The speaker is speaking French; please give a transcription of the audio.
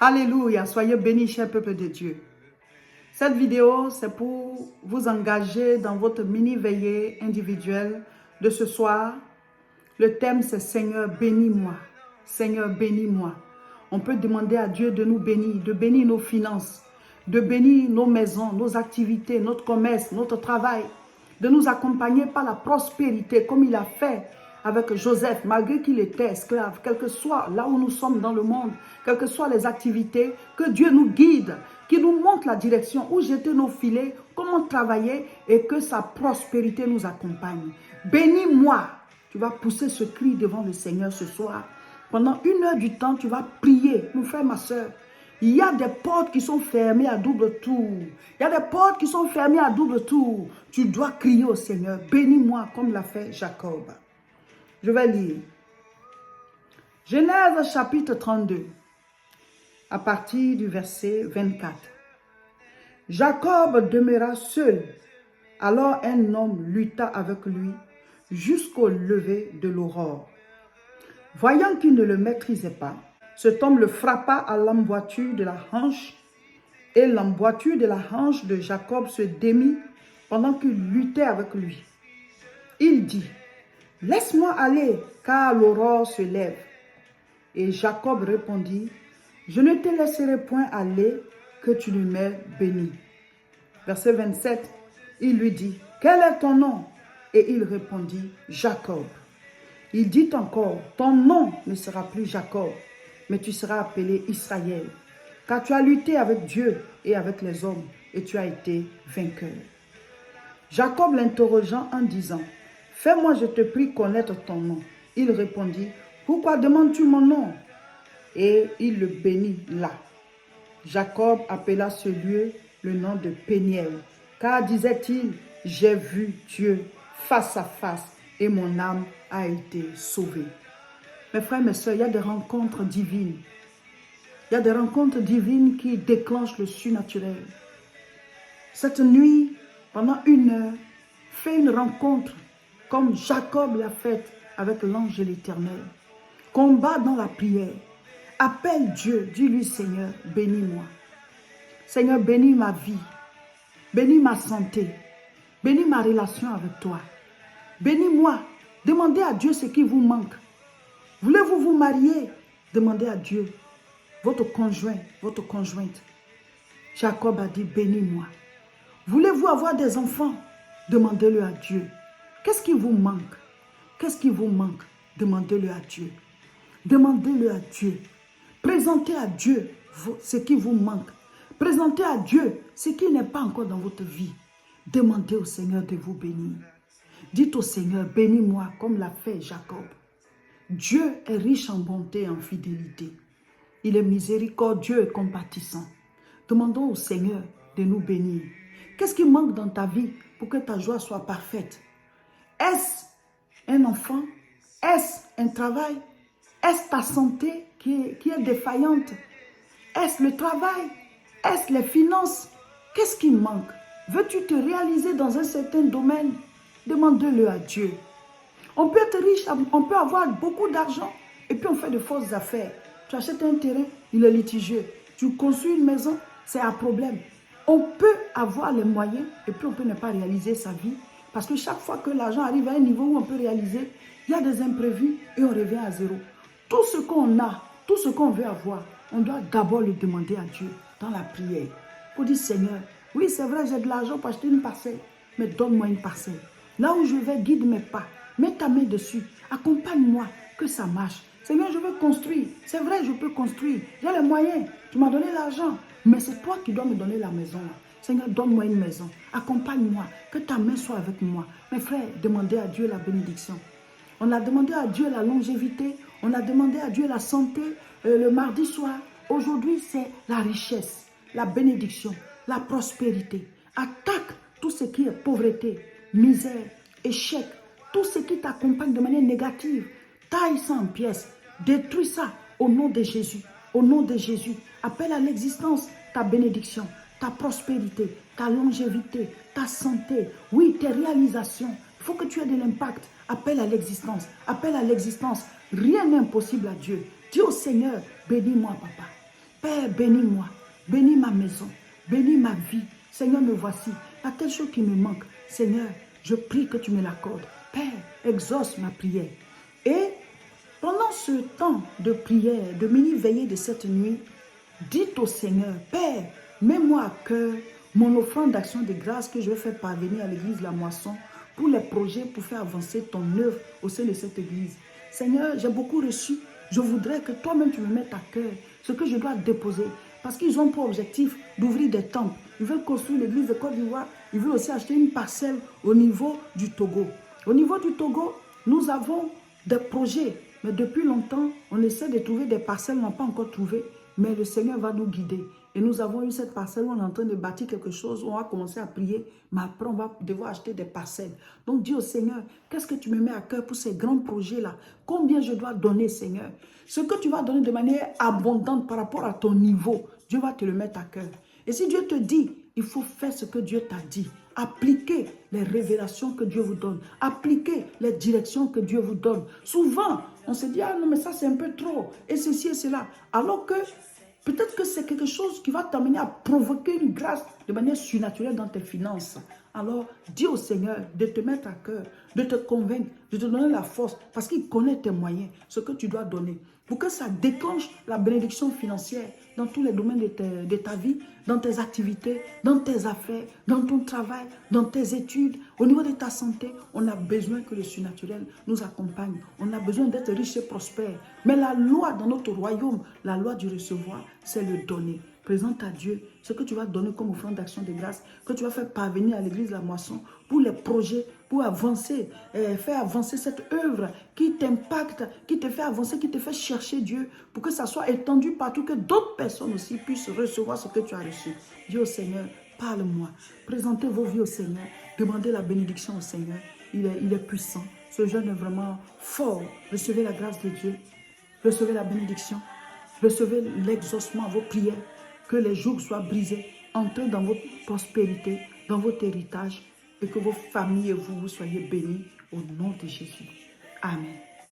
Alléluia, soyez bénis, cher peuple de Dieu. Cette vidéo, c'est pour vous engager dans votre mini-veillée individuelle de ce soir. Le thème, c'est Seigneur, bénis-moi. Seigneur, bénis-moi. On peut demander à Dieu de nous bénir, de bénir nos finances, de bénir nos maisons, nos activités, notre commerce, notre travail, de nous accompagner par la prospérité comme il a fait avec Joseph, malgré qu'il était esclave, quel que soit là où nous sommes dans le monde, quelles que soient les activités, que Dieu nous guide, qu'il nous montre la direction, où jeter nos filets, comment travailler et que sa prospérité nous accompagne. Bénis-moi. Tu vas pousser ce cri devant le Seigneur ce soir. Pendant 1 heure du temps, tu vas prier, mon frère, ma soeur. Il y a des portes qui sont fermées à double tour. Il y a des portes qui sont fermées à double tour. Tu dois crier au Seigneur, bénis-moi comme l'a fait Jacob. Je vais lire. Genèse chapitre 32, à partir du verset 24. Jacob demeura seul. Alors un homme lutta avec lui jusqu'au lever de l'aurore. Voyant qu'il ne le maîtrisait pas, cet homme le frappa à l'emboîture de la hanche, et l'emboîture de la hanche de Jacob se démit pendant qu'il luttait avec lui. Il dit, « Laisse-moi aller, car l'aurore se lève. » Et Jacob répondit, « Je ne te laisserai point aller, que tu ne m'aies béni. » Verset 27, il lui dit, « Quel est ton nom ?» Et il répondit, « Jacob. » Il dit encore, « Ton nom ne sera plus Jacob, mais tu seras appelé Israël, car tu as lutté avec Dieu et avec les hommes, et tu as été vainqueur. » Jacob l'interrogeant en disant, « Fais-moi, je te prie, connaître ton nom. » Il répondit, « Pourquoi demandes-tu mon nom ?» Et il le bénit là. Jacob appela ce lieu le nom de Péniel, car disait-il, « J'ai vu Dieu face à face, et mon âme a été sauvée. » Mes frères, mes soeurs, il y a des rencontres divines. Il y a des rencontres divines qui déclenchent le surnaturel. Cette nuit, pendant 1 heure, fais une rencontre comme Jacob l'a faite avec l'ange de l'Éternel. Combat dans la prière. Appelle Dieu, dis-lui, Seigneur, bénis-moi. Seigneur, bénis ma vie. Bénis ma santé. Bénis ma relation avec toi. Bénis-moi. Demandez à Dieu ce qui vous manque. Voulez-vous vous marier? Demandez à Dieu. Votre conjoint, votre conjointe. Jacob a dit, bénis-moi. Voulez-vous avoir des enfants? Demandez-le à Dieu. Qu'est-ce qui vous manque? Qu'est-ce qui vous manque? Demandez-le à Dieu. Demandez-le à Dieu. Présentez à Dieu ce qui vous manque. Présentez à Dieu ce qui n'est pas encore dans votre vie. Demandez au Seigneur de vous bénir. Dites au Seigneur, bénis-moi comme l'a fait Jacob. Dieu est riche en bonté et en fidélité. Il est miséricordieux et compatissant. Demandons au Seigneur de nous bénir. Qu'est-ce qui manque dans ta vie pour que ta joie soit parfaite? Est-ce un enfant? Est-ce un travail? Est-ce ta santé qui est défaillante? Est-ce le travail? Est-ce les finances? Qu'est-ce qui manque? Veux-tu te réaliser dans un certain domaine? Demande-le à Dieu. On peut être riche, on peut avoir beaucoup d'argent et puis on fait de fausses affaires. Tu achètes un terrain, il est litigieux. Tu construis une maison, c'est un problème. On peut avoir les moyens et puis on peut ne pas réaliser sa vie. Parce que chaque fois que l'argent arrive à un niveau où on peut réaliser, il y a des imprévus et on revient à zéro. Tout ce qu'on a, tout ce qu'on veut avoir, on doit d'abord le demander à Dieu dans la prière. Pour dire, Seigneur, oui c'est vrai, j'ai de l'argent pour acheter une parcelle, mais donne-moi une parcelle. Là où je vais, guide mes pas. Mets ta main dessus. Accompagne-moi, que ça marche. Seigneur, je veux construire. C'est vrai, je peux construire. J'ai les moyens. Tu m'as donné l'argent. Mais c'est toi qui dois me donner la maison. Seigneur, donne-moi une maison. Accompagne-moi. Que ta main soit avec moi. Mes frères, demandez à Dieu la bénédiction. On a demandé à Dieu la longévité. On a demandé à Dieu la santé le mardi soir. Aujourd'hui, c'est la richesse, la bénédiction, la prospérité. Attaque tout ce qui est pauvreté, misère, échec, tout ce qui t'accompagne de manière négative. Taille ça en pièces, détruis ça au nom de Jésus. Au nom de Jésus, appelle à l'existence ta bénédiction, ta prospérité, ta longévité, ta santé, oui, tes réalisations. Il faut que tu aies de l'impact. Appelle à l'existence, appelle à l'existence. Rien n'est impossible à Dieu. Dis au Seigneur, bénis-moi, papa. Père, bénis-moi, bénis ma maison, bénis ma vie. Seigneur, me voici. Il y a telle chose qui me manque. Seigneur, je prie que tu me l'accordes. Père, exauce ma prière. Et pendant ce temps de prière, de mini-veillée de cette nuit, dites au Seigneur, Père, mets-moi à cœur mon offrande d'action de grâce que je vais faire parvenir à l'église La Moisson pour les projets, pour faire avancer ton œuvre au sein de cette église. Seigneur, j'ai beaucoup reçu. Je voudrais que toi-même tu me mettes à cœur ce que je dois déposer. Parce qu'ils ont pour objectif d'ouvrir des temples. Ils veulent construire l'église de Côte d'Ivoire. Ils veulent aussi acheter une parcelle au niveau du Togo. Au niveau du Togo, nous avons des projets. Mais depuis longtemps, on essaie de trouver des parcelles, on n'a pas encore trouvé. Mais le Seigneur va nous guider. Et nous avons eu cette parcelle où on est en train de bâtir quelque chose, où on va commencer à prier, mais après on va devoir acheter des parcelles. Donc dis au Seigneur, qu'est-ce que tu me mets à cœur pour ces grands projets-là? Combien je dois donner, Seigneur? Ce que tu vas donner de manière abondante par rapport à ton niveau, Dieu va te le mettre à cœur. Et si Dieu te dit, il faut faire ce que Dieu t'a dit. Appliquez les révélations que Dieu vous donne. Appliquez les directions que Dieu vous donne. Souvent, on se dit, ah non, mais ça c'est un peu trop. Et ceci et cela. Alors que peut-être que c'est quelque chose qui va t'amener à provoquer une grâce de manière surnaturelle dans tes finances. Alors, dis au Seigneur de te mettre à cœur, de te convaincre, de te donner la force, parce qu'il connaît tes moyens, ce que tu dois donner, pour que ça déclenche la bénédiction financière dans tous les domaines de ta vie, dans tes activités, dans tes affaires, dans ton travail, dans tes études, au niveau de ta santé. On a besoin que le surnaturel nous accompagne. On a besoin d'être riche et prospère. Mais la loi dans notre royaume, la loi du recevoir, c'est le donner. Présente à Dieu ce que tu vas donner comme offrande d'action de grâce, que tu vas faire parvenir à l'église La Moisson pour les projets, pour avancer, faire avancer cette œuvre qui t'impacte, qui te fait avancer, qui te fait chercher Dieu, pour que ça soit étendu partout, que d'autres personnes aussi puissent recevoir ce que tu as reçu. Dis au Seigneur, parle-moi. Présentez vos vies au Seigneur. Demandez la bénédiction au Seigneur. Il est puissant. Ce jeûne est vraiment fort. Recevez la grâce de Dieu. Recevez la bénédiction. Recevez l'exaucement à vos prières. Que les jougs soient brisés. Entrez dans votre prospérité, dans votre héritage, et que vos familles et vous soyez bénis au nom de Jésus. Amen.